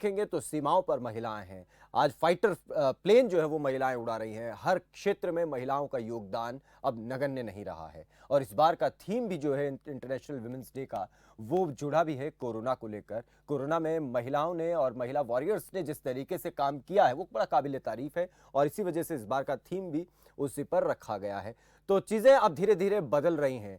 देखेंगे तो सीमाओं पर महिलाएं हैं। आज फाइटर प्लेन जो है वो महिलाएं उड़ा रही हैं। हर क्षेत्र में महिलाओं का योगदान अब नगण्य नहीं रहा है। और इस बार का थीम भी जो है इंटरनेशनल वुमेन्स डे का, वो जुड़ा भी है कोरोना को लेकर। कोरोना में महिलाओं ने और महिला वॉरियर्स ने जिस तरीके से काम किया है वो बड़ा काबिल तारीफ है, और इसी वजह से इस बार का थीम भी उसी पर रखा गया है। तो चीजें अब धीरे धीरे बदल रही हैं।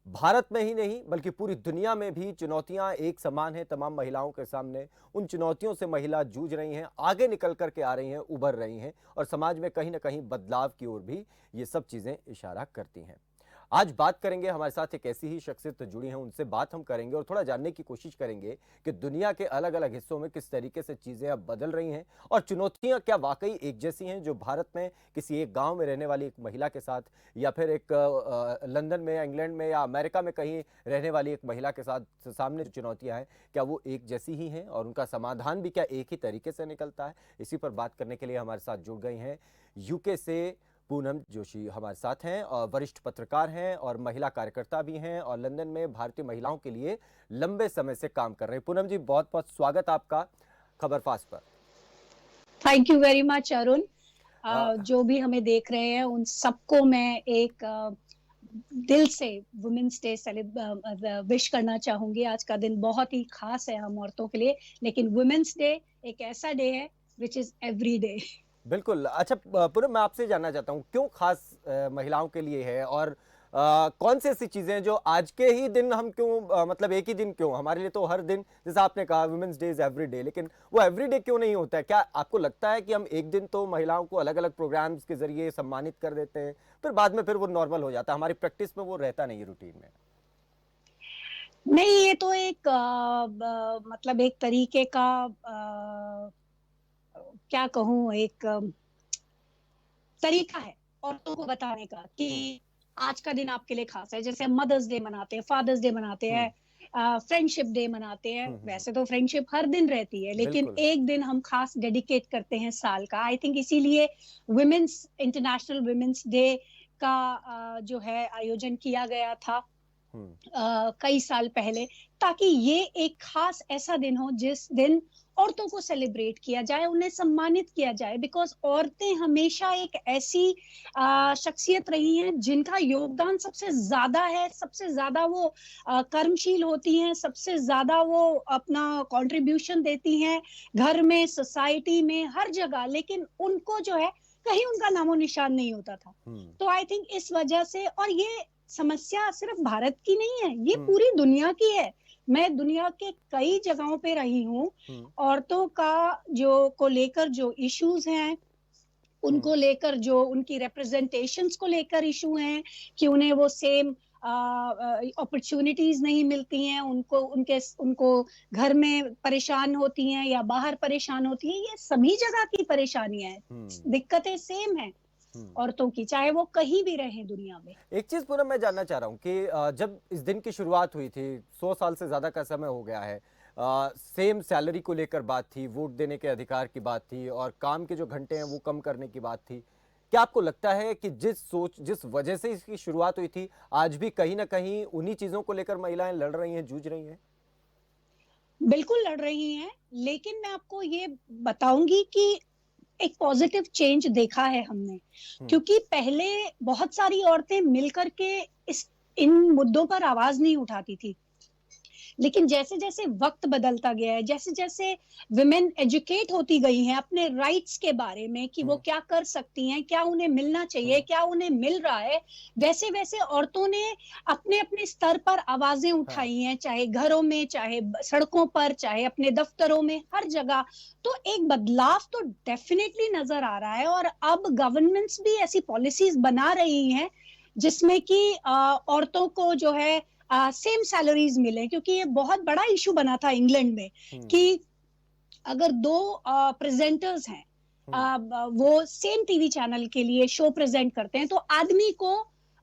भारत में ही नहीं बल्कि पूरी दुनिया में भी चुनौतियां एक समान हैं तमाम महिलाओं के सामने। उन चुनौतियों से महिला जूझ रही हैं, आगे निकल करके आ रही हैं, उभर रही हैं, और समाज में कहीं ना कहीं बदलाव की ओर भी ये सब चीजें इशारा करती हैं। आज बात करेंगे, हमारे साथ एक ऐसी ही शख्सियत जुड़ी हैं, उनसे बात हम करेंगे और थोड़ा जानने की कोशिश करेंगे कि दुनिया के अलग अलग हिस्सों में किस तरीके से चीजें अब बदल रही हैं और चुनौतियां क्या वाकई एक जैसी हैं जो भारत में किसी एक गांव में रहने वाली एक महिला के साथ, या फिर एक लंदन में, इंग्लैंड में या अमेरिका में कहीं रहने वाली एक महिला के साथ सामने जो चुनौतियां हैं क्या वो एक जैसी ही हैं, और उनका समाधान भी क्या एक ही तरीके से निकलता है। इसी पर बात करने के लिए हमारे साथ जुड़ गई हैं यूके से पूनम जोशी हमारे साथ हैं, और वरिष्ठ पत्रकार हैं और महिला कार्यकर्ता भी हैं, और लंदन में भारतीय महिलाओं के लिए लंबे समय से काम कर रहे हैं। पूनम जी, बहुत बहुत स्वागत आपका खबरफास्ट पर। Thank you very much Arun. जो भी हमें देख रहे हैं उन सबको मैं एक दिल से वुमेन्स डे विश करना चाहूंगी। आज का दिन बहुत ही खास है हम औरतों के लिए, लेकिन वुमेन्स डे एक ऐसा डे है विच इज एवरी डे। बिल्कुल। अच्छा पूनम, मैं आपसे जानना चाहता हूँ क्यों खास महिलाओं के लिए है, और कौन सी ऐसी चीजें हैं जो आज के ही दिन हम क्यों, मतलब एक ही दिन क्यों? हमारे लिए तो हर दिन, जैसा आपने कहा women's day is every day, लेकिन वो एवरी डे क्यों नहीं होता है? क्या आपको लगता है कि हम एक दिन तो महिलाओं को अलग अलग प्रोग्राम्स के जरिए सम्मानित कर देते हैं, फिर बाद में फिर वो नॉर्मल हो जाता है, हमारी प्रैक्टिस में वो रहता नहीं है रूटीन में? नहीं, ये तो एक मतलब एक तरीके का क्या कहूँ, एक तरीका है औरतों को बताने का कि आज का दिन आपके लिए खास है। जैसे मदर्स डे मनाते हैं, फादर्स डे मनाते हैं, फ्रेंडशिप डे मनाते हैं। वैसे तो फ्रेंडशिप हर दिन रहती है, लेकिन बिल्कुल। एक दिन हम खास डेडिकेट करते हैं साल का। आई थिंक इसीलिए वुमेन्स इंटरनेशनल वुमेन्स डे का जो है आयोजन किया गया था कई साल पहले, ताकि ये एक खास ऐसा दिन हो जिस दिन औरतों को सेलिब्रेट किया जाए, उन्हें सम्मानित किया जाए। बिकॉज औरतें हमेशा एक ऐसी शख्सियत रही हैं जिनका योगदान सबसे ज्यादा है, सबसे ज्यादा वो कर्मशील होती हैं, सबसे ज्यादा वो अपना कंट्रीब्यूशन देती हैं घर में, सोसाइटी में, हर जगह। लेकिन उनको जो है कहीं उनका नामो निशान नहीं होता था। तो आई थिंक इस वजह से, और ये समस्या सिर्फ भारत की नहीं है, ये पूरी दुनिया की है। मैं दुनिया के कई जगहों पे रही हूँ। औरतों का जो को लेकर जो इश्यूज हैं, उनको लेकर जो उनकी रिप्रेजेंटेशंस को लेकर इशू हैं कि उन्हें वो सेम अपॉर्चुनिटीज नहीं मिलती हैं, उनको घर में परेशान होती हैं या बाहर परेशान होती हैं। ये सभी जगह की परेशानियां हैं, दिक्कतें सेम हैं औरतों की, चाहे वो कहीं भी रहे दुनिया में। एक चीज पूनम मैं जानना चाह रहा हूँ कि जब इस दिन की शुरुआत हुई थी, 100 साल से ज्यादा का समय हो गया है, सेम सैलरी को लेकर बात थी, वोट देने के अधिकार की बात थी, और काम के जो घंटे हैं वो कम करने की बात थी। क्या आपको लगता है कि जिस वजह से इसकी शुरुआत हुई थी, आज भी कहीं ना कहीं उन्हीं चीजों को लेकर महिलाएं लड़ रही हैं, जूझ रही हैं? बिल्कुल लड़ रही हैं, लेकिन मैं आपको ये बताऊंगी कि एक पॉजिटिव चेंज देखा है हमने। क्योंकि पहले बहुत सारी औरतें मिलकर के इन मुद्दों पर आवाज नहीं उठाती थी, लेकिन जैसे जैसे वक्त बदलता गया है, जैसे जैसे विमेन एजुकेट होती गई हैं अपने राइट्स के बारे में कि वो क्या कर सकती हैं, क्या उन्हें मिलना चाहिए, क्या उन्हें मिल रहा है, वैसे वैसे औरतों ने अपने अपने स्तर पर आवाजें उठाई हैं, चाहे घरों में, चाहे सड़कों पर, चाहे अपने दफ्तरों में, हर जगह। तो एक बदलाव तो डेफिनेटली नजर आ रहा है। और अब गवर्नमेंट्स भी ऐसी पॉलिसीज बना रही हैं जिसमें कि औरतों को जो है सेम सैलरीज मिले। क्योंकि ये बहुत बड़ा इशू बना था इंग्लैंड में कि अगर दो प्रेजेंटर्स हैं, वो सेम टीवी चैनल के लिए शो प्रेजेंट करते हैं, तो आदमी को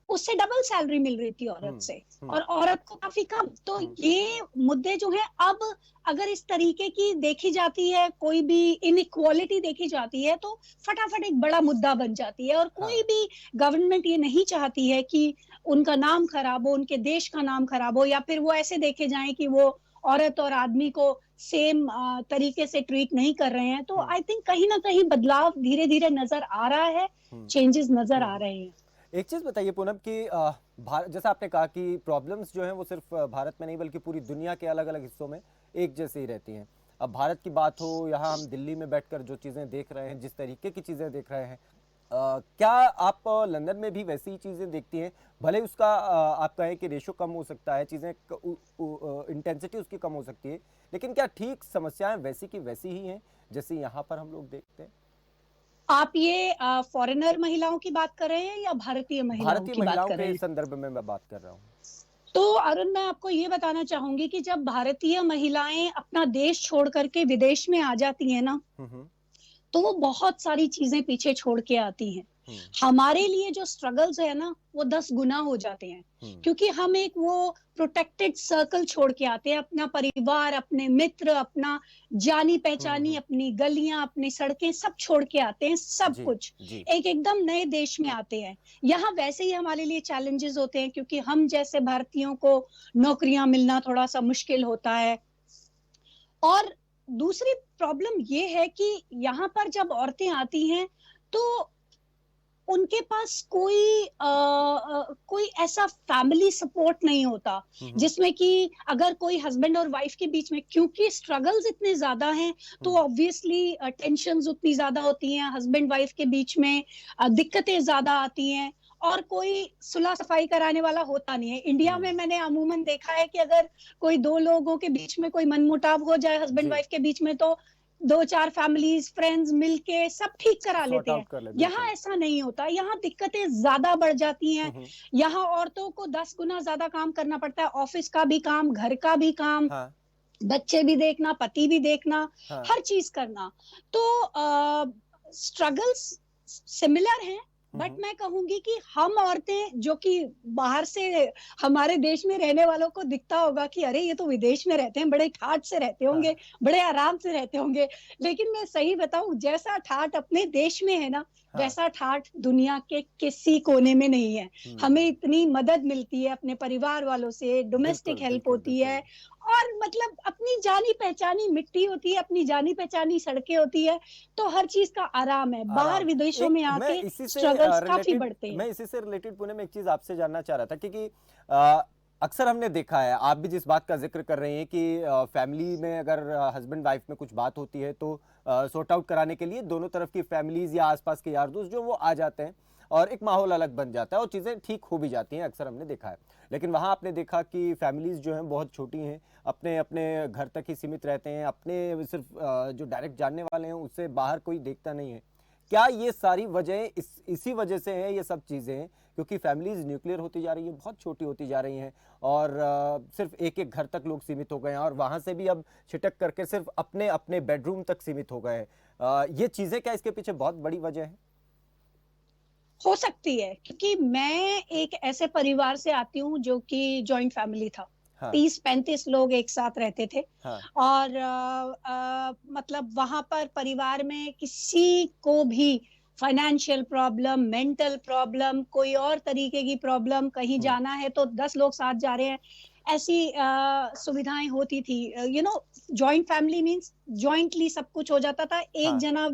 उससे डबल सैलरी मिल रही थी औरत से, और औरत को काफी कम। तो ये मुद्दे जो है, अब अगर इस तरीके की देखी जाती है, कोई भी इनइक्वालिटी देखी जाती है, तो फटाफट एक बड़ा मुद्दा बन जाती है। और कोई भी गवर्नमेंट ये नहीं चाहती है कि उनका नाम खराब हो, उनके देश का नाम खराब हो, या फिर वो ऐसे देखे जाएं कि वो औरत और आदमी को सेम तरीके से ट्रीट नहीं कर रहे हैं, तो आई थिंक कहीं ना कहीं बदलाव धीरे धीरे नजर आ रहा है, हम्म, चेंजेस नजर आ हम्म। रहे हैं। एक चीज बताइए पूनम कि जैसा आपने कहा कि प्रॉब्लम्स जो हैं वो सिर्फ भारत में नहीं बल्कि पूरी दुनिया के अलग अलग हिस्सों में एक जैसे ही रहती हैं। अब भारत की बात हो, यहाँ हम दिल्ली में बैठकर जो चीज़ें देख रहे हैं, जिस तरीके की चीज़ें देख रहे हैं, क्या आप लंदन में भी वैसी ही चीज़ें देखती हैं? भले उसका आप कहें कि रेशो कम हो सकता है, चीज़ें इंटेंसिटी उसकी कम हो सकती है, लेकिन क्या ठीक समस्याएं वैसी की वैसी ही हैं जैसे यहाँ पर हम लोग देखते हैं? आप ये फॉरेनर महिलाओं की बात कर रहे हैं या भारतीय महिलाओं भारतीय की बात महिलाओं कर रहे के हैं? संदर्भ में मैं बात कर रहा हूँ। तो अरुण, मैं आपको ये बताना चाहूंगी कि जब भारतीय महिलाएं अपना देश छोड़ करके विदेश में आ जाती हैं ना, हम्म, तो वो बहुत सारी चीजें पीछे छोड़ के आती हैं। हम्म, हमारे लिए जो स्ट्रगल्स है ना, वो 10 गुना हो जाते हैं, हम्म, क्योंकि हम एक वो प्रोटेक्टेड सर्कल छोड़ के आते हैं, अपना परिवार, अपने मित्र, अपना जानी पहचानी, हम्म। अपनी गलियां, अपनी सड़कें सब छोड़ के आते हैं, सब जी, कुछ जी। एक एकदम नए देश में आते हैं। यहाँ वैसे ही हमारे लिए चैलेंजेस होते हैं, क्योंकि हम जैसे भारतीयों को नौकरियां मिलना थोड़ा सा मुश्किल होता है। और दूसरी प्रॉब्लम ये है कि यहाँ पर जब औरतें आती हैं, तो उनके पास कोई ऐसा फैमिली सपोर्ट नहीं होता, हम्म, जिसमें कि अगर कोई हस्बैंड और वाइफ के बीच में, क्योंकि स्ट्रगल्स इतने ज्यादा हैं, तो हम्म, ऑब्वियसली टेंशन्स उतनी ज्यादा होती हैं हस्बैंड वाइफ के बीच में, दिक्कतें ज्यादा आती हैं, और कोई सुलह सफाई कराने वाला होता नहीं है। इंडिया में हम्म। मैंने अमूमन देखा है कि अगर कोई दो लोगों के बीच में कोई मनमुटाव हो जाए हस्बैंड जी, वाइफ के बीच में, तो दो चार फैमिलीज फ्रेंड्स मिलके सब ठीक करा सॉर्ट लेते हैं। आउट कर ले, यहाँ बिल्कुल। ऐसा नहीं होता, यहाँ दिक्कतें ज्यादा बढ़ जाती हैं। हम्म, यहाँ औरतों को 10 गुना ज्यादा काम करना पड़ता है, ऑफिस का भी काम, घर का भी काम, हाँ, बच्चे भी देखना, पति भी देखना, हाँ। हर चीज करना। तो स्ट्रगल्स सिमिलर हैं, बट हम्म, मैं कहूंगी कि हम औरतें, जो कि बाहर से हमारे देश में रहने वालों को दिखता होगा कि अरे ये तो विदेश में रहते हैं, बड़े ठाट से रहते होंगे, हाँ, बड़े आराम से रहते होंगे, लेकिन मैं सही बताऊं, जैसा ठाट अपने देश में है ना, हाँ। वैसा ठाट दुनिया के किसी कोने में नहीं है। हमें हम्म, इतनी मदद मिलती है अपने परिवार वालों से, डोमेस्टिक बिल्कुल, हेल्प बिल्कुल, होती बिल्कुल। है, और मतलब अपनी जानी पहचानी मिट्टी होती है, अपनी जानी पहचानी सड़कें होती है, तो हर चीज का आराम है। बाहर आराम। विदेशों एक में मैं आके इसी से स्ट्रगल्स काफी रिलेटेड बढ़ते हैं। मैं इसी से रिलेटेड पुणे में एक चीज आपसे जानना चाह रहा था, क्योंकि अ, अक्सर हमने देखा है, आप भी जिस बात का जिक्र कर रहे हैं कि फैमिली में अगर हस्बैंड वाइफ में कुछ बात होती है तो सॉर्ट आउट कराने के लिए दोनों तरफ की फैमिलीज या आसपास के यार दोस्त जो वो आ जाते हैं और एक माहौल अलग बन जाता है और चीज़ें ठीक हो भी जाती हैं, अक्सर हमने देखा है। लेकिन वहाँ आपने देखा कि फैमिलीज जो हैं बहुत छोटी हैं, अपने अपने घर तक ही सीमित रहते हैं, अपने सिर्फ जो डायरेक्ट जानने वाले हैं उससे बाहर कोई देखता नहीं है। क्या ये सारी वजह इसी वजह से है, ये सब चीज़ें, क्योंकि फैमिलीज न्यूक्लियर होती जा रही हैं, बहुत छोटी होती जा रही हैं और सिर्फ एक एक घर तक लोग सीमित हो गए हैं और वहाँ से भी अब छिटक करके सिर्फ अपने अपने बेडरूम तक सीमित हो गए हैं। ये चीज़ें क्या इसके पीछे बहुत बड़ी वजह है? हो सकती है, क्योंकि मैं एक ऐसे परिवार से आती हूँ जो कि जॉइंट फैमिली था। हाँ, 30-35 लोग एक साथ रहते थे, हाँ। और मतलब वहां पर परिवार में किसी को भी फाइनेंशियल प्रॉब्लम, मेंटल प्रॉब्लम, कोई और तरीके की प्रॉब्लम, कहीं हुँ, जाना है तो 10 लोग साथ जा रहे हैं, ऐसी सुविधाएं होती थी। जॉइंट फैमिली मींस जॉइंटली सब कुछ हो जाता था, एक हाँ, जना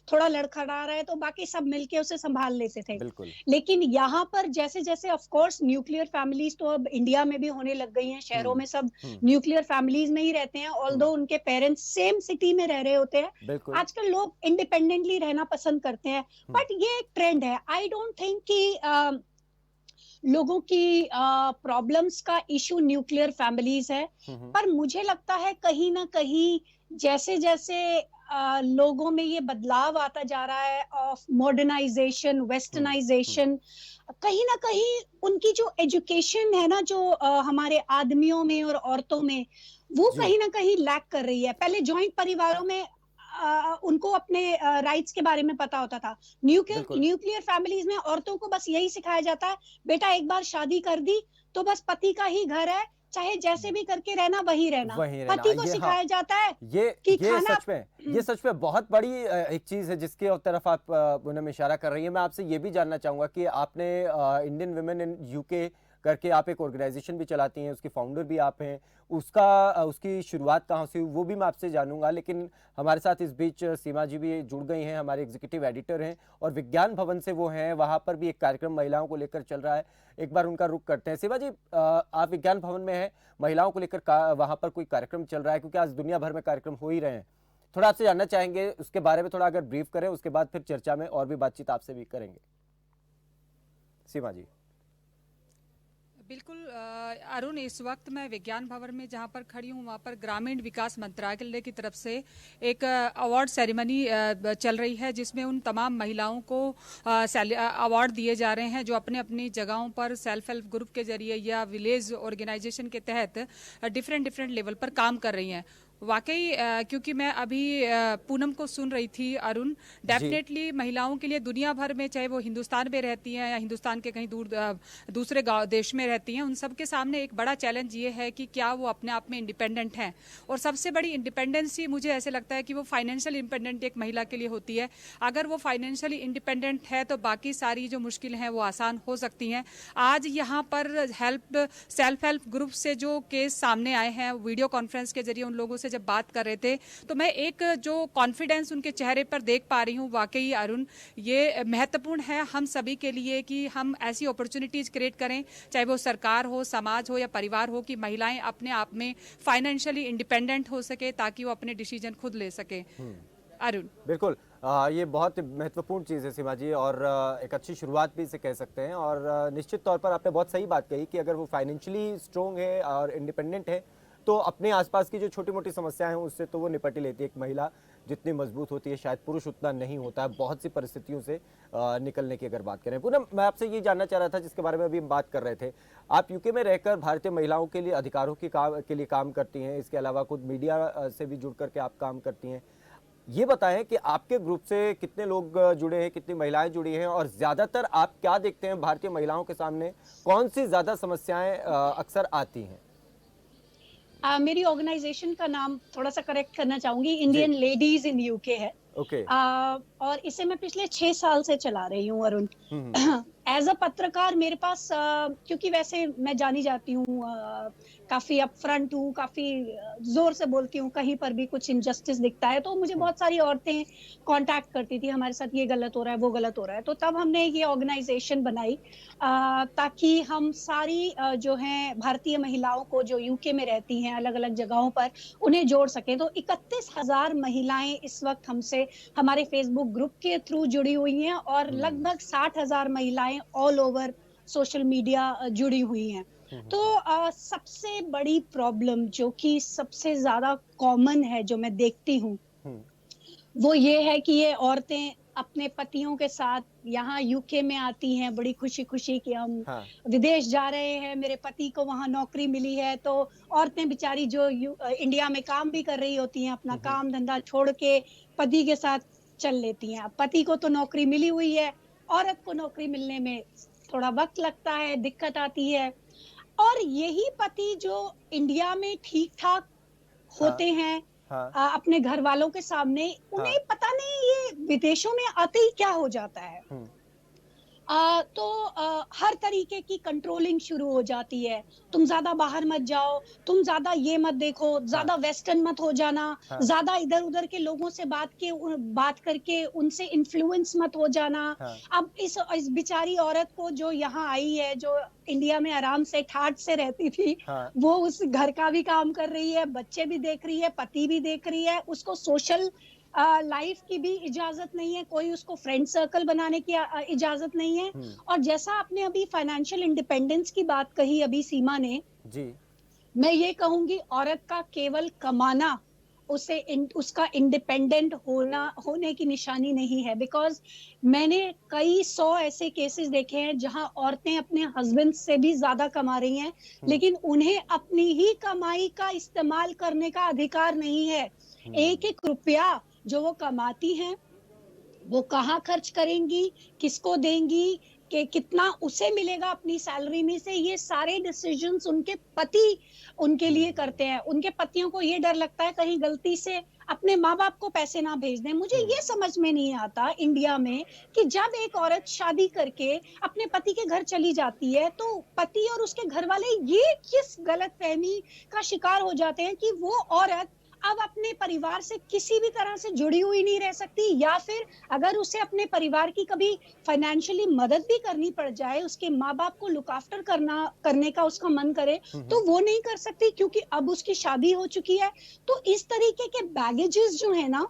थोड़ा लड़खड़ा रहा है तो बाकी सब मिलके उसे संभाल लेते थे। बिल्कुल। लेकिन यहाँ पर जैसे जैसे, ऑफ कोर्स न्यूक्लियर फैमिलीज तो अब इंडिया में भी होने लग गई हैं, शहरों हुँ, में सब हुँ, न्यूक्लियर फैमिलीज में ही रहते हैं, हुँ, ऑल्दो उनके पेरेंट्स सेम सिटी में रह रहे होते हैं। बिल्कुल। आजकल लोग इंडिपेंडेंटली रहना पसंद करते हैं, हुँ, बट ये एक ट्रेंड है। आई डोंट थिंक कि लोगों की प्रॉब्लम्स का इशू न्यूक्लियर फैमिलीज है, हुँ, हुँ, पर मुझे लगता है कहीं ना कहीं जैसे जैसे लोगों में ये बदलाव आता जा रहा है ऑफ मॉडर्नाइजेशन, हुँ, हुँ, वेस्टर्नाइजेशन, कहीं ना कहीं उनकी जो एजुकेशन है ना, जो हमारे आदमियों में और औरतों में, वो जी, कहीं ना कहीं लैक कर रही है। पहले जॉइंट परिवारों में उनको अपने राइट्स के बारे में पता होता था। न्यूक्लियर बिल्कुल। न्यूक्लियर फैमिलीज में औरतों को बस यही सिखाया जाता है, बेटा एक बार शादी कर दी तो बस पति का ही घर है, चाहे जैसे भी करके रहना वही रहना। वहीं रहना, पति को ये हाँ, सिखाया जाता है ये कि ये खाना सच में ये सच में बहुत बड़ी एक चीज़ है जिसके तरफ आप पूनम इशारा कर रही हैं। मैं आपसे ये भी जानना चाहूँगा कि आपने इंडियन वुमेन इन यूके करके आप एक ऑर्गेनाइजेशन भी चलाती हैं, उसकी फाउंडर भी आप हैं। उसकी शुरुआत कहाँ से हुई वो भी मैं आपसे जानूंगा, लेकिन हमारे साथ इस बीच सीमा जी भी जुड़ गई हैं, हमारे एग्जीक्यूटिव एडिटर हैं और विज्ञान भवन से वो हैं, वहाँ पर भी एक कार्यक्रम महिलाओं को लेकर चल रहा है। एक बार उनका रुख करते हैं। सीमा जी, आप विज्ञान भवन में हैं, महिलाओं को लेकर वहाँ पर कोई कार्यक्रम चल रहा है, क्योंकि आज दुनिया भर में कार्यक्रम हो ही रहे हैं। थोड़ा आपसे जानना चाहेंगे उसके बारे में, थोड़ा अगर ब्रीफ करें, उसके बाद फिर चर्चा में और भी बातचीत आपसे भी करेंगे। सीमा जी। बिल्कुल अरुण, इस वक्त मैं विज्ञान भवन में जहां पर खड़ी हूं, वहां पर ग्रामीण विकास मंत्रालय की तरफ से एक अवार्ड सेरेमनी चल रही है, जिसमें उन तमाम महिलाओं को अवार्ड दिए जा रहे हैं जो अपने अपनी जगहों पर सेल्फ हेल्प ग्रुप के जरिए या विलेज ऑर्गेनाइजेशन के तहत डिफरेंट लेवल पर काम कर रही हैं। वाकई क्योंकि मैं अभी पूनम को सुन रही थी अरुण, डेफिनेटली महिलाओं के लिए दुनिया भर में, चाहे वो हिंदुस्तान में रहती हैं या हिंदुस्तान के कहीं दूसरे देश में रहती हैं, उन सब के सामने एक बड़ा चैलेंज ये है कि क्या वो अपने आप में इंडिपेंडेंट हैं। और सबसे बड़ी इंडिपेंडेंसी मुझे ऐसे लगता है कि वो फाइनेंशियल इंडिपेंडेंट एक महिला के लिए होती है। अगर वो फाइनेंशियली इंडिपेंडेंट है तो बाकी सारी जो मुश्किल हैं वो आसान हो सकती हैं। आज यहाँ पर सेल्फ हेल्प ग्रुप से जो केस सामने आए हैं, वीडियो कॉन्फ्रेंस के जरिए उन लोगों से जब बात कर रहे थे, तो मैं एक जो कॉन्फिडेंस उनके चेहरे पर देख पा रही हूँ, वाकई अरुण ये महत्वपूर्ण है हम सभी के लिए कि हम ऐसी अपॉर्चुनिटीज क्रिएट करें, चाहे वो सरकार हो, समाज हो या परिवार हो, कि महिलाएं अपने आप में फाइनेंशियली इंडिपेंडेंट हो सके ताकि वो अपने डिसीजन खुद ले सके। अरुण, बिल्कुल, ये बहुत महत्वपूर्ण चीज़ है सीमा जी, और एक अच्छी शुरुआत भी इसे कह सकते हैं। और निश्चित तौर पर आपने बहुत सही बात कही कि अगर वो फाइनेंशियली स्ट्रोंग है और इंडिपेंडेंट है तो अपने आसपास की जो छोटी मोटी समस्याएं हैं उससे तो वो निपट ही लेती है। एक महिला जितनी मजबूत होती है शायद पुरुष उतना नहीं होता है, बहुत सी परिस्थितियों से निकलने की अगर बात करें। पूनम, मैं आपसे ये जानना चाह रहा था जिसके बारे में अभी हम बात कर रहे थे, आप यूके में रहकर भारतीय महिलाओं के लिए अधिकारों के लिए काम करती हैं, इसके अलावा खुद मीडिया से भी जुड़ करके आप काम करती हैं। ये बताएं कि आपके ग्रुप से कितने लोग जुड़े हैं, कितनी महिलाएं जुड़ी हैं, और ज्यादातर आप क्या देखते हैं भारतीय महिलाओं के सामने कौन सी ज्यादा समस्याएं अक्सर आती हैं? मेरी ऑर्गेनाइजेशन का नाम थोड़ा सा करेक्ट करना चाहूंगी, इंडियन लेडीज इन यूके है। ओके। और इसे मैं पिछले 6 साल से चला रही हूँ अरुण। एज अ पत्रकार मेरे पास क्योंकि वैसे मैं जानी जाती हूँ, काफी अपफ्रंट हूँ, काफी जोर से बोलती हूँ, कहीं पर भी कुछ इनजस्टिस दिखता है तो मुझे बहुत सारी औरतें कांटेक्ट करती थी, हमारे साथ ये गलत हो रहा है, वो गलत हो रहा है। तो तब हमने ये ऑर्गेनाइजेशन बनाई ताकि हम सारी जो है भारतीय महिलाओं को जो यूके में रहती हैं अलग अलग जगहों पर, उन्हें जोड़ सके। तो 31,000 महिलाएं इस वक्त हमसे हमारे फेसबुक ग्रुप के थ्रू जुड़ी हुई हैं और लगभग 60,000 महिलाएं ऑल ओवर सोशल मीडिया जुड़ी हुई हैं। तो सबसे बड़ी प्रॉब्लम जो कि सबसे ज्यादा कॉमन है जो मैं देखती हूँ, वो ये है कि ये औरतें अपने पतियों के साथ यहाँ यूके में आती हैं बड़ी खुशी खुशी कि हम विदेश जा रहे हैं, मेरे पति को वहाँ नौकरी मिली है। तो औरतें बेचारी जो इंडिया में काम भी कर रही होती हैं, अपना काम धंधा छोड़ के पति के साथ चल लेती हैं। पति को तो नौकरी मिली हुई है, औरत को नौकरी मिलने में थोड़ा वक्त लगता है, दिक्कत आती है। और यही पति जो इंडिया में ठीक ठाक होते हैं अपने घर वालों के सामने, उन्हें पता नहीं ये विदेशों में आते ही क्या हो जाता है। तो हर तरीके की कंट्रोलिंग शुरू हो जाती है। तुम ज्यादा बाहर मत जाओ, तुम ज्यादा ये मत देखो, ज्यादा वेस्टर्न मत हो जाना, ज्यादा इधर उधर के लोगों से बात करके उनसे इन्फ्लुएंस मत हो जाना। अब इस बेचारी औरत को जो यहाँ आई है, जो इंडिया में आराम से ठाठ से रहती थी, वो उस घर का भी काम कर रही है, बच्चे भी देख रही है, पति भी देख रही है, उसको सोशल लाइफ की भी इजाजत नहीं है, कोई उसको फ्रेंड सर्कल बनाने की इजाजत नहीं है। और जैसा आपने अभी फाइनेंशियल इंडिपेंडेंस की बात कही अभी सीमा ने जी, मैं ये कहूंगी औरत का केवल कमाना उसका इंडिपेंडेंट होने की निशानी नहीं है। बिकॉज मैंने कई 100 ऐसे केसेस देखे हैं जहां औरतें अपने हस्बैंड से भी ज्यादा कमा रही हैं, लेकिन उन्हें अपनी ही कमाई का इस्तेमाल करने का अधिकार नहीं है। एक एक रुपया जो वो कमाती हैं वो कहाँ खर्च करेंगी, किसको देंगी, कि कितना उसे मिलेगा अपनी सैलरी में से, ये सारे डिसीजंस उनके पति उनके लिए करते हैं। उनके पतियों को ये डर लगता है कहीं गलती से अपने माँ बाप को पैसे ना भेज दें। मुझे ये समझ में नहीं आता इंडिया में कि जब एक औरत शादी करके अपने पति के घर चली जाती है तो पति और उसके घर वाले ये किस गलतफहमी का शिकार हो जाते हैं कि वो औरत अब अपने परिवार से किसी भी तरह से जुड़ी हुई नहीं रह सकती, या फिर अगर उसे अपने परिवार की कभी फाइनेंशियली मदद भी करनी पड़ जाए, उसके माँ बाप को लुक आफ्टर करने का उसका मन करे तो वो नहीं कर सकती क्योंकि अब उसकी शादी हो चुकी है। तो इस तरीके के बैगेजेस जो है ना,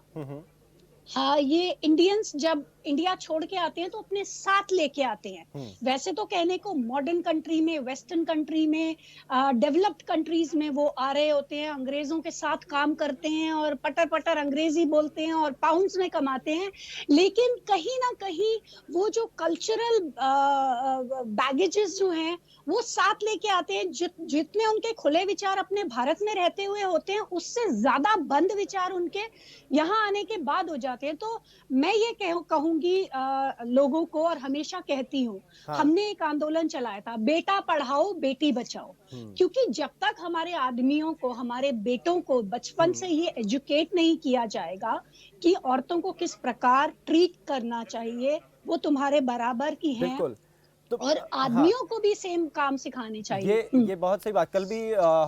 हाँ, ये इंडियंस जब इंडिया छोड़ के आते हैं तो अपने साथ लेके आते हैं। वैसे तो कहने को मॉडर्न कंट्री में, वेस्टर्न कंट्री में, डेवलप्ड कंट्रीज में वो आ रहे होते हैं, अंग्रेजों के साथ काम करते हैं और पटर पटर अंग्रेजी बोलते हैं और पाउंड्स में कमाते हैं, लेकिन कहीं ना कहीं वो जो कल्चरल बैगेजेस जो हैं वो साथ लेके आते हैं। जितने उनके खुले विचार अपने भारत में रहते हुए होते हैं उससे ज्यादा बंद विचार उनके यहाँ आने के बाद हो जाते हैं। तो मैं ये कहूंगी लोगों को, और हमेशा कहती हूँ, हाँ। हमने एक आंदोलन चलाया था, बेटा पढ़ाओ बेटी बचाओ, क्योंकि जब तक हमारे आदमियों को, हमारे बेटों को बचपन से ये एजुकेट नहीं किया जाएगा कि औरतों को किस प्रकार ट्रीट करना चाहिए, वो तुम्हारे बराबर की हैं, बिल्कुल। तो और आदमियों को भी सेम काम सिखाने चाहिए। ये बहुत सही बात। कल भी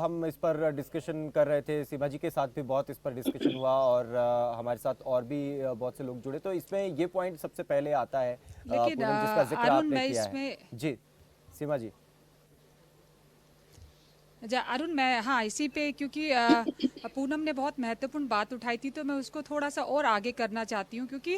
हम इस पर डिस्कशन कर रहे थे, सीमा जी के साथ भी बहुत इस पर डिस्कशन हुआ और हमारे साथ और भी बहुत से लोग जुड़े। तो इसमें ये पॉइंट सबसे पहले आता है लेकिन पूनम, जिसका जिक्र अरुण, आपने मैं किया इसमें है। जी सीमा जी। अरुण, मैं हाँ इसी पे, क्योंकि पूनम ने बहुत महत्वपूर्ण बात उठाई थी तो मैं उसको थोड़ा सा और आगे करना चाहती हूँ, क्योंकि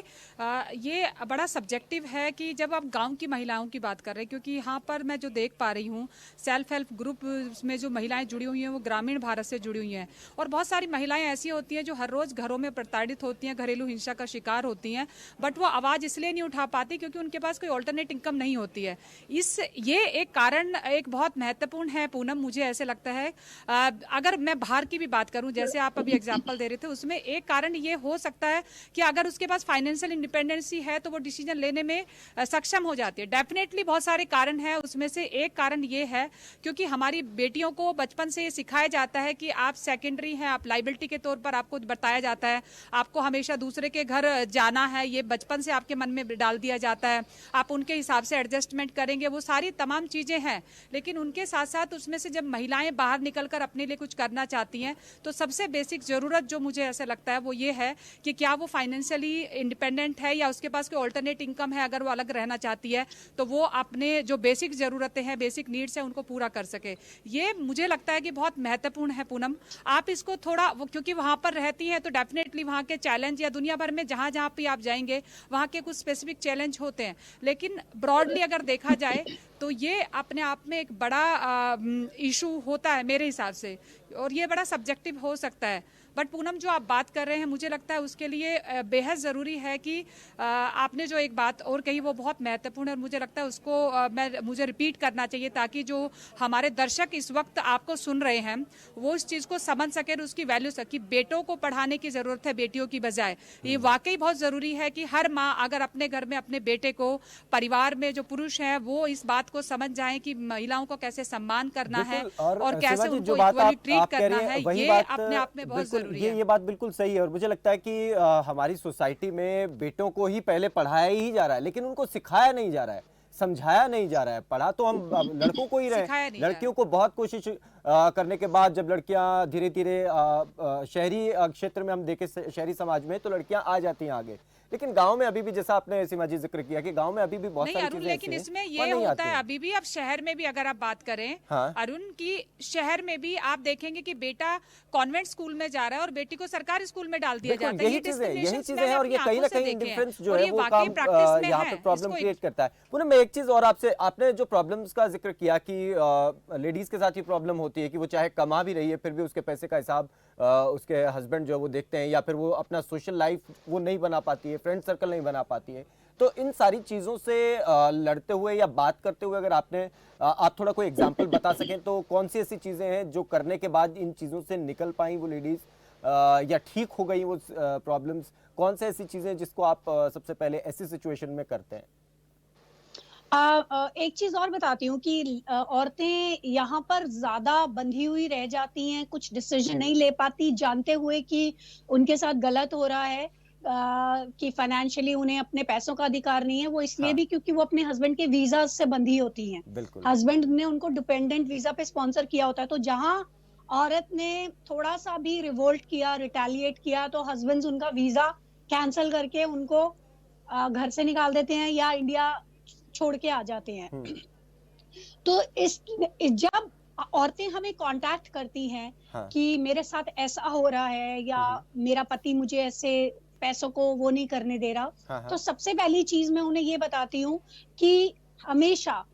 ये बड़ा सब्जेक्टिव है कि जब आप गांव की महिलाओं की बात कर रहे हैं, क्योंकि यहाँ पर मैं जो देख पा रही हूँ सेल्फ हेल्प ग्रुप में जो महिलाएं जुड़ी हुई हैं वो ग्रामीण भारत से जुड़ी हुई हैं, और बहुत सारी महिलाएं ऐसी होती हैं जो हर रोज घरों में प्रताड़ित होती हैं, घरेलू हिंसा का शिकार होती हैं, बट वो आवाज़ इसलिए नहीं उठा पाती क्योंकि उनके पास कोई ऑल्टरनेट इनकम नहीं होती है। ये एक कारण एक बहुत महत्वपूर्ण है पूनम, मुझे ऐसे लगता है। अगर मैं बाहर की भी बात करूं, जैसे आप अभी एग्जांपल दे रहे थे, उसमें एक कारण ये हो सकता है कि अगर उसके पास फाइनेंशियल इंडिपेंडेंसी है तो वो डिसीजन लेने में सक्षम हो जाती है। डेफिनेटली बहुत सारे कारण हैं, उसमें से एक कारण ये है क्योंकि हमारी बेटियों को बचपन से ये सिखाया जाता है कि आप सेकेंडरी हैं, आप लाइबिलिटी के तौर पर आपको बताया जाता है, आपको हमेशा दूसरे के घर जाना है, ये बचपन से आपके मन में डाल दिया जाता है, आप उनके हिसाब से एडजस्टमेंट करेंगे, वो सारी तमाम चीजें हैं। लेकिन उनके साथ साथ उसमें से जब महिलाएं बाहर निकलकर अपने लिए कुछ करना चाहती हैं तो सबसे बेसिक जरूरत जो मुझे ऐसा लगता है वो ये है कि क्या वो फाइनेंशियली इंडिपेंडेंट है या उसके पास कोई ऑल्टरनेट इनकम है। अगर वो अलग रहना चाहती है तो वो अपने जो बेसिक जरूरतें हैं, बेसिक नीड्स हैं, उनको पूरा कर सके। ये मुझे लगता है कि बहुत महत्वपूर्ण है पूनम। आप इसको थोड़ा क्योंकि वहां पर रहती हैं तो डेफिनेटली वहां के चैलेंज, या दुनिया भर में जहां जहां भी आप जाएंगे वहां के कुछ स्पेसिफिक चैलेंज होते हैं, लेकिन ब्रॉडली अगर देखा जाए तो ये अपने आप में एक बड़ा इशू होता है मेरे हिसाब से, और ये बड़ा सब्जेक्टिव हो सकता है। बट पूनम जो आप बात कर रहे हैं मुझे लगता है उसके लिए बेहद ज़रूरी है कि आपने जो एक बात और कही वो बहुत महत्वपूर्ण है, और मुझे लगता है उसको मुझे रिपीट करना चाहिए ताकि जो हमारे दर्शक इस वक्त आपको सुन रहे हैं वो इस चीज़ को समझ सके और उसकी वैल्यू सके। बेटों को पढ़ाने की ज़रूरत है बेटियों की बजाय। ये वाकई बहुत ज़रूरी है कि हर माँ अगर अपने घर में अपने बेटे को, परिवार में जो पुरुष हैं वो इस बात को समझ जाएं कि महिलाओं को कैसे सम्मान करना है और कैसे उनको इक्वली ट्रीट करना है। ये अपने आप में बहुत ये बात बिल्कुल सही है। और मुझे लगता है कि हमारी सोसाइटी में बेटों को ही पहले पढ़ाया ही जा रहा है, लेकिन उनको सिखाया नहीं जा रहा है, समझाया नहीं जा रहा है। पढ़ा तो हम लड़कों को ही रहे, लड़कियों को बहुत कोशिश करने के बाद जब लड़कियां धीरे धीरे शहरी क्षेत्र में हम देखें, शहरी समाज में, तो लड़कियां आ जाती हैं आगे, लेकिन गांव में अभी भी, जैसा आपने सीमा जी जिक्र किया कि गांव में अभी भी बहुत सारी चीजें, लेकिन इसमें ये होता है अभी भी। अब शहर में भी अगर आप बात करें अरुण की, शहर में भी आप देखेंगे कि बेटा कॉन्वेंट स्कूल में जा रहा है और बेटी को सरकारी स्कूल में डाल दिया जाता है। यही चीजें हैं और ये कहीं ना कहीं डिफरेंस जो है वो काम यहाँ पे प्रॉब्लम क्रिएट करता है। पुनः मैं एक चीज और आपने जो प्रॉब्लम्स का जिक्र किया कि लेडीज के साथ ही प्रॉब्लम होती है कि वो चाहे कमा भी रही है फिर भी उसके पैसे का हिसाब उसके हस्बैंड जो है वो देखते हैं, या फिर वो अपना सोशल लाइफ वो नहीं बना पाती है, फ्रेंड सर्कल नहीं बना पाती है। तो इन सारी चीज़ों से लड़ते हुए या बात करते हुए अगर आप थोड़ा कोई एग्जांपल बता सकें तो कौन सी ऐसी चीज़ें हैं जो करने के बाद इन चीज़ों से निकल पाई वो लेडीज़ या ठीक हो गई वो प्रॉब्लम्स? कौन सी ऐसी चीज़ें जिसको आप सबसे पहले ऐसी सिचुएशन में करते हैं? एक चीज और बताती हूँ कि औरतें यहाँ पर ज्यादा बंधी हुई रह जाती हैं, कुछ डिसीजन नहीं ले पाती, जानते हुए कि उनके साथ गलत हो रहा है, कि फाइनेंशियली उन्हें अपने पैसों का अधिकार नहीं है। वो इसलिए हाँ। भी क्योंकि वो अपने हस्बैंड के वीजा से बंधी होती हैं। बिल्कुल। हस्बैंड ने उनको डिपेंडेंट वीजा पे स्पॉन्सर किया होता है, तो जहां औरत ने थोड़ा सा भी रिवोल्ट किया, रिटेलिएट किया, तो हस्बैंड उनका वीजा कैंसिल करके उनको घर से निकाल देते हैं या इंडिया छोड़ के आ जाते हैं। तो इस जब औरतें हमें कांटेक्ट करती हैं हाँ। कि मेरे साथ ऐसा हो रहा है या मेरा पति मुझे ऐसे पैसों को वो नहीं करने दे रहा, हाँ। तो सबसे पहली चीज मैं उन्हें ये बताती हूँ कि हमेशा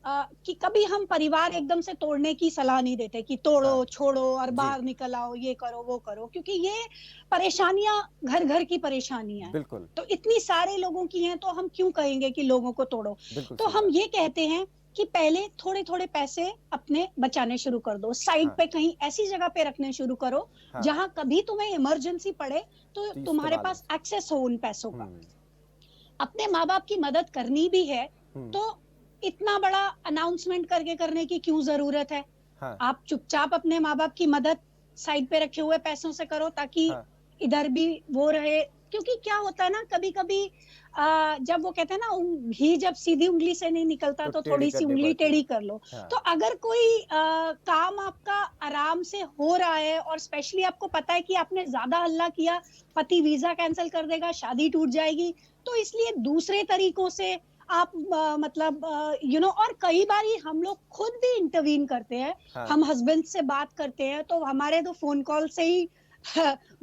कि कभी हम परिवार एकदम से तोड़ने की सलाह नहीं देते कि तोड़ो, हाँ। छोड़ो और जी। बाहर निकल आओ, ये करो वो करो, क्योंकि ये परेशानियां घर घर की परेशानियां हैं। बिल्कुल। तो इतनी सारे लोगों की हैं, तो हम क्यों कहेंगे कि लोगों को तोड़ो। बिल्कुल तो सही हम बात। ये कहते हैं कि पहले थोड़े थोड़े पैसे अपने बचाने शुरू कर दो, साइड हाँ। पे कहीं ऐसी जगह पे रखने शुरू करो हाँ। जहां कभी तुम्हें इमरजेंसी पड़े तो तो तुम्हारे इस्तेमाल हो। पास एक्सेस हो उन पैसों का। हम्म। अपने माँ बाप की मदद करनी भी है हम्म। तो इतना बड़ा अनाउंसमेंट करके करने की क्यों जरूरत है। हाँ। आप चुपचाप अपने माँ बाप की मदद साइड पे रखे हुए पैसों से करो, ताकि हाँ। इधर भी वो रहे। क्योंकि क्या होता है ना, कभी कभी जब वो कहते हैं ना, घी जब सीधी उंगली से नहीं निकलता तो तो टेढ़ी थोड़ी सी करनी उंगली पड़ती है। टेढ़ी कर लो। हाँ। तो अगर कोई काम आपका आराम से हो रहा है और स्पेशली आपको पता है कि आपने ज्यादा हल्ला किया, पति वीजा कैंसिल कर देगा, शादी टूट जाएगी, तो इसलिए दूसरे तरीकों से आप मतलब और कई बार हम लोग खुद भी इंटरवीन करते हैं। हाँ। हम हस्बैंड से बात करते हैं तो हमारे तो फोन कॉल से ही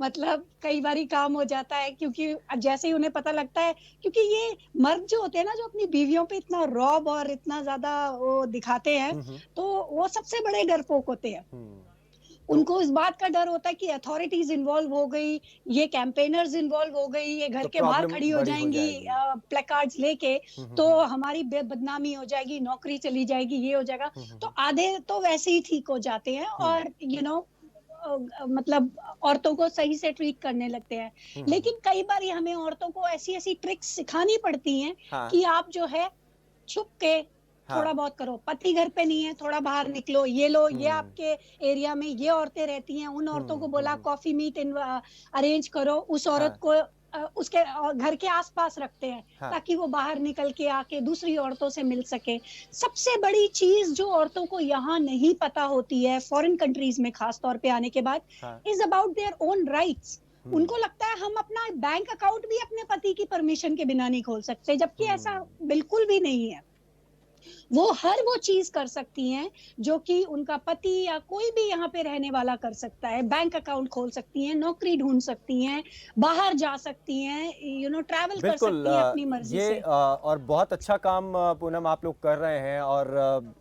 मतलब कई बारी काम हो जाता है, क्योंकि जैसे ही उन्हें पता लगता है, क्योंकि ये मर्द जो होते हैं ना, जो अपनी बीवियों पे इतना रौब और इतना ज्यादा वो दिखाते हैं, तो वो सबसे बड़े डरपोक होते हैं। उनको इस बात का डर होता है कि अथॉरिटीज इन्वॉल्व हो गई, ये कैंपेनर्स इन्वॉल्व हो गई, ये घर तो के बाहर प्रॉब्लम खड़ी हो बड़ी हो जाएंगी जाएगी। प्लेकार्ड्स लेके, तो हमारी बदनामी हो जाएगी, नौकरी चली जाएगी, ये हो जाएगा। तो आधे तो वैसे ही ठीक हो जाते हैं और मतलब औरतों को सही से ट्रीट करने लगते हैं। लेकिन कई बार हमें औरतों को ऐसी ऐसी ट्रिक्स सिखानी पड़ती हैं हाँ। कि आप जो है छुप के थोड़ा हाँ। बहुत करो, पति घर पे नहीं है, थोड़ा बाहर निकलो, ये लो, ये आपके एरिया में ये औरतें रहती हैं, उन औरतों को बोला कॉफी मीट अरेंज करो, उस औरत हाँ। को उसके घर के आसपास रखते हैं, हाँ। ताकि वो बाहर निकल के आके दूसरी औरतों से मिल सके। सबसे बड़ी चीज जो औरतों को यहाँ नहीं पता होती है, फॉरेन कंट्रीज में खास तौर पे आने के बाद, हाँ। Is about their own rights. उनको लगता है हम अपना बैंक अकाउंट भी अपने पति की परमिशन के बिना नहीं खोल सकते, जबकि ऐसा बिल्कुल भी नहीं है। वो हर वो चीज कर सकती हैं जो कि उनका पति या कोई भी यहाँ पे रहने वाला कर सकता है। बैंक अकाउंट खोल सकती हैं, नौकरी ढूंढ सकती हैं, बाहर जा सकती हैं, ट्रैवल कर सकती हैं अपनी मर्जी ये से। और बहुत अच्छा काम पूनम आप लोग कर रहे हैं। और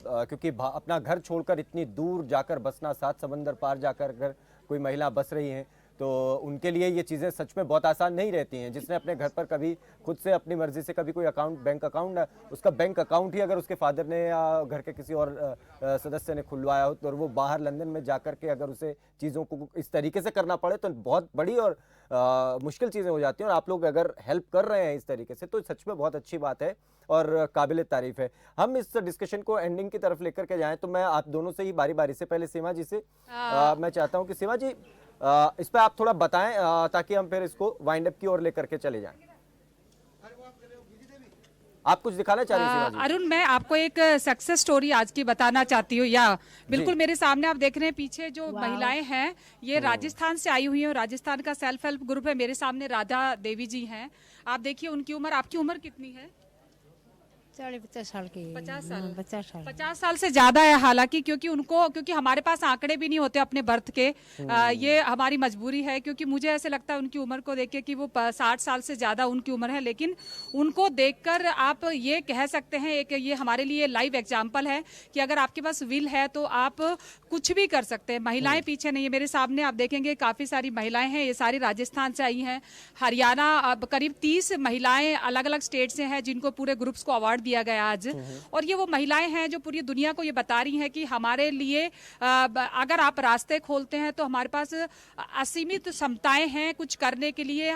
क्योंकि अपना घर छोड़कर इतनी दूर जाकर बसना, 7 समंदर पार जाकर अगर कोई महिला बस रही हैं तो उनके लिए ये चीज़ें सच में बहुत आसान नहीं रहती हैं। जिसने अपने घर पर कभी खुद से अपनी मर्जी से कभी कोई अकाउंट, बैंक अकाउंट, उसका बैंक अकाउंट ही अगर उसके फादर ने या घर के किसी और सदस्य ने खुलवाया हो, तो वो बाहर लंदन में जाकर के अगर उसे चीज़ों को इस तरीके से करना पड़े तो बहुत बड़ी और मुश्किल चीज़ें हो जाती हैं। और आप लोग अगर हेल्प कर रहे हैं इस तरीके से तो सच में बहुत अच्छी बात है और काबिल तारीफ है। हम इस डिस्कशन को एंडिंग की तरफ लेकर के जाएं तो मैं आप दोनों से ही बारी बारी से, पहले सीमा जी से मैं चाहता हूं कि सीमा जी इस पे आप थोड़ा बताएं ताकि हम फिर इसको वाइंड अप की ओर लेकर के चले जाएं। आप कुछ दिखाना चाह रही हैं सीमा जी? अरुण, मैं आपको एक सक्सेस स्टोरी आज की बताना चाहती हूँ। या बिल्कुल मेरे सामने आप देख रहे हैं, पीछे जो महिलाएं हैं ये राजस्थान से आई हुई हैं। राजस्थान का सेल्फ हेल्प ग्रुप है। मेरे सामने राधा देवी जी हैं। आप देखिए उनकी उम्र, आपकी उम्र कितनी है? 40-50 साल की। 50 साल। 50 साल। 50 साल से ज्यादा है हालांकि, क्योंकि हमारे पास आंकड़े भी नहीं होते अपने बर्थ के। ये हमारी मजबूरी है, क्योंकि मुझे ऐसे लगता है उनकी उम्र को देख के कि वो 60 साल से ज्यादा उनकी उम्र है। लेकिन उनको देखकर आप ये कह सकते हैं, एक ये हमारे लिए लाइव एग्जाम्पल है कि अगर आपके पास विल है तो आप कुछ भी कर सकते हैं। महिलाएं पीछे नहीं है। मेरे सामने आप देखेंगे काफी सारी महिलाएं हैं। ये सारी राजस्थान से आई हैं, हरियाणा, अब करीब 30 महिलाएं अलग अलग स्टेट से हैं जिनको पूरे ग्रुप्स को अवार्ड दिया गया आज। और ये वो महिलाएं हैं जो पूरी दुनिया को ये बता रही हैं कि हमारे लिए अगर आप रास्ते खोलते हैं तो हमारे पास असीमित क्षमताएं हैं कुछ करने के लिए।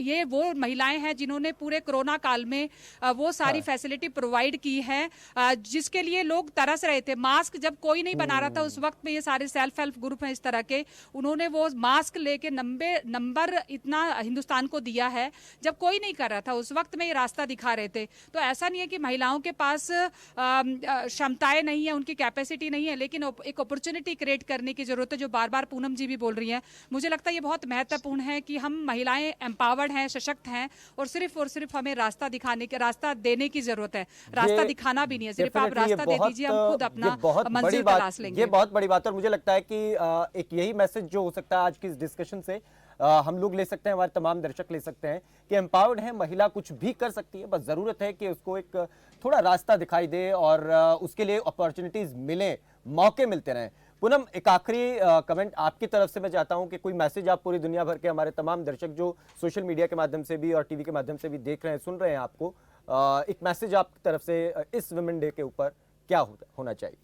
ये वो महिलाएं हैं जिन्होंने पूरे कोरोना काल में वो सारी फैसिलिटी प्रोवाइड की है जिसके लिए लोग तरस रहे थे। मास्क जब कोई नहीं बना रहा था उस वक्त में ये सारे सेल्फ हेल्प ग्रुप हैं इस तरह के, उन्होंने वो मास्क लेके नंबर इतना हिंदुस्तान को दिया है जब कोई नहीं कर रहा था, उस वक्त में ये रास्ता दिखा रहे थे। तो ऐसा नहीं है कि महिलाओं के पास क्षमताएं नहीं है, उनकी कैपेसिटी नहीं है, लेकिन एक अपॉर्चुनिटी क्रिएट करने की जरूरत है, जो बार बार पूनम जी भी बोल रही है। मुझे लगता है ये बहुत महत्वपूर्ण है कि हम महिलाएं एम्पावर्ड हैं, सशक्त हैं, और सिर्फ हमें रास्ता देने की जरूरत है। रास्ता दिखाना भी नहीं है, सिर्फ आप रास्ता दे दीजिए, हम खुद अपना मंजिल तलाश लेंगे। ये बहुत बड़ी बात है। और मुझे लगता है कि एक यही मैसेज जो हो सकता है आज की इस डिस्कशन से हम लोग ले सकते हैं, हमारे तमाम दर्शक ले सकते हैं कि एम्पावर्ड है महिला, कुछ भी कर सकती है, बस जरूरत है कि उसको एक थोड़ा रास्ता दिखाई दे और उसके लिए अपॉर्चुनिटीज मिले, मौके मिलते रहें। पूनम, एक आखिरी कमेंट आपकी तरफ से मैं चाहता हूं कि कोई मैसेज आप पूरी दुनिया भर के हमारे तमाम दर्शक जो सोशल मीडिया के माध्यम से भी और टीवी के माध्यम से भी देख रहे हैं, सुन रहे हैं आपको, एक मैसेज आपकी तरफ से इस वुमेन डे के ऊपर क्या होना चाहिए?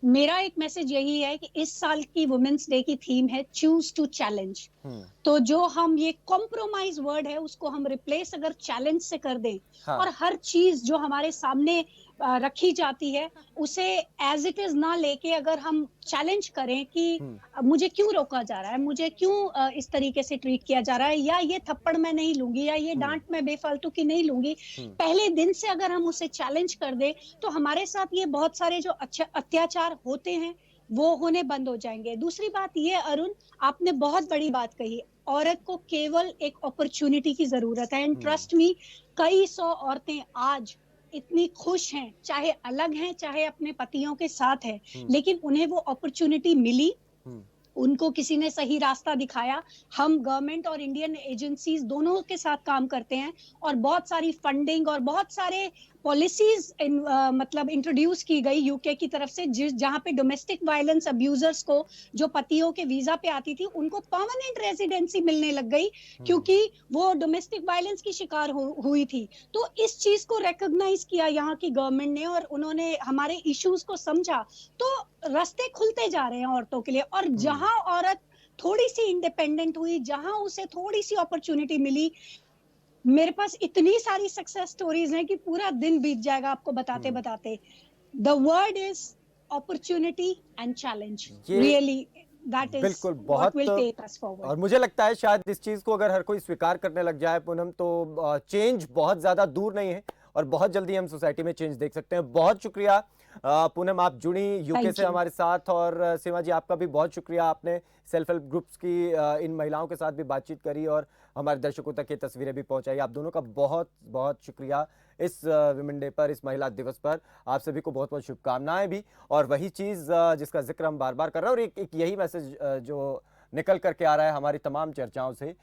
मेरा एक मैसेज यही है कि इस साल की वुमेन्स डे की थीम है चूज टू चैलेंज। तो जो हम ये कॉम्प्रोमाइज वर्ड है उसको हम रिप्लेस अगर चैलेंज से कर दें, और हर चीज जो हमारे सामने रखी जाती है उसे एज इट इज ना लेके अगर हम चैलेंज करें कि मुझे क्यों रोका जा रहा है, मुझे क्यों इस तरीके से ट्रीट किया जा रहा है, या ये थप्पड़ मैं नहीं लूंगी, या ये डांट मैं बेफालतू की नहीं लूंगी, पहले दिन से अगर हम उसे चैलेंज कर दे तो हमारे साथ ये बहुत सारे जो अत्याचार होते हैं वो होने बंद हो जाएंगे। दूसरी बात ये, अरुण, आपने बहुत बड़ी बात कही, औरत को केवल एक अपॉर्चुनिटी की जरूरत है। एंड ट्रस्ट मी, कई 100 औरतें आज इतनी खुश हैं, चाहे अलग हैं चाहे अपने पतियों के साथ है, लेकिन उन्हें वो अपॉर्चुनिटी मिली, उनको किसी ने सही रास्ता दिखाया। हम गवर्नमेंट और इंडियन एजेंसीज दोनों के साथ काम करते हैं और बहुत सारी फंडिंग और बहुत सारे पॉलिसीज मतलब इंट्रोड्यूस की गई यूके की तरफ से, जहां पे डोमेस्टिक वायलेंस अब्यूजर्स को जो पतियों के वीजा पे आती थी उनको परमानेंट रेजिडेंसी मिलने लग गई क्योंकि वो डोमेस्टिक वायलेंस की शिकार हुई थी। तो इस चीज को रिकॉग्नाइज किया यहाँ की गवर्नमेंट ने और उन्होंने हमारे इश्यूज को समझा, तो रास्ते खुलते जा रहे हैं औरतों के लिए। और जहां औरत थोड़ी सी इंडिपेंडेंट हुई, जहां उसे थोड़ी सी अपॉर्चुनिटी मिली, मेरे पास इतनी सारी सक्सेस स्टोरीज हैं कि पूरा दिन बीत जाएगा आपको बताते बताते। The word is opportunity and challenge, really that is बिल्कुल what will take us forward. और मुझे लगता है शायद इस चीज को अगर हर कोई स्वीकार करने लग जाए पूनम, तो चेंज बहुत ज्यादा दूर नहीं है और बहुत जल्दी हम सोसाइटी में चेंज देख सकते हैं। बहुत शुक्रिया पूनम, आप जुड़ी यूके से हमारे साथ, और सीमा जी आपका भी बहुत शुक्रिया, आपने सेल्फ हेल्प ग्रुप्स की इन महिलाओं के साथ भी बातचीत करी और हमारे दर्शकों तक ये तस्वीरें भी पहुंचाई। आप दोनों का बहुत बहुत शुक्रिया इस विमेन डे पर, इस महिला दिवस पर। आप सभी को बहुत बहुत शुभकामनाएं भी। और वही चीज़ जिसका जिक्र हम बार बार कर रहे हैं, और एक यही मैसेज जो निकल करके आ रहा है हमारी तमाम चर्चाओं से,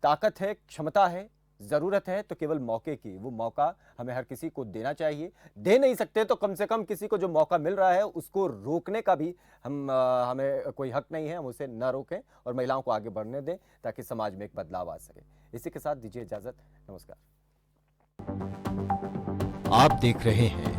ताकत है, क्षमता है, ज़रूरत है तो केवल मौके की। वो मौका हमें हर किसी को देना चाहिए। दे नहीं सकते तो कम से कम किसी को जो मौका मिल रहा है उसको रोकने का भी हमें कोई हक नहीं है, हम उसे न रोकें और महिलाओं को आगे बढ़ने दें ताकि समाज में एक बदलाव आ सके। इसी के साथ दीजिए इजाज़त, नमस्कार। आप देख रहे हैं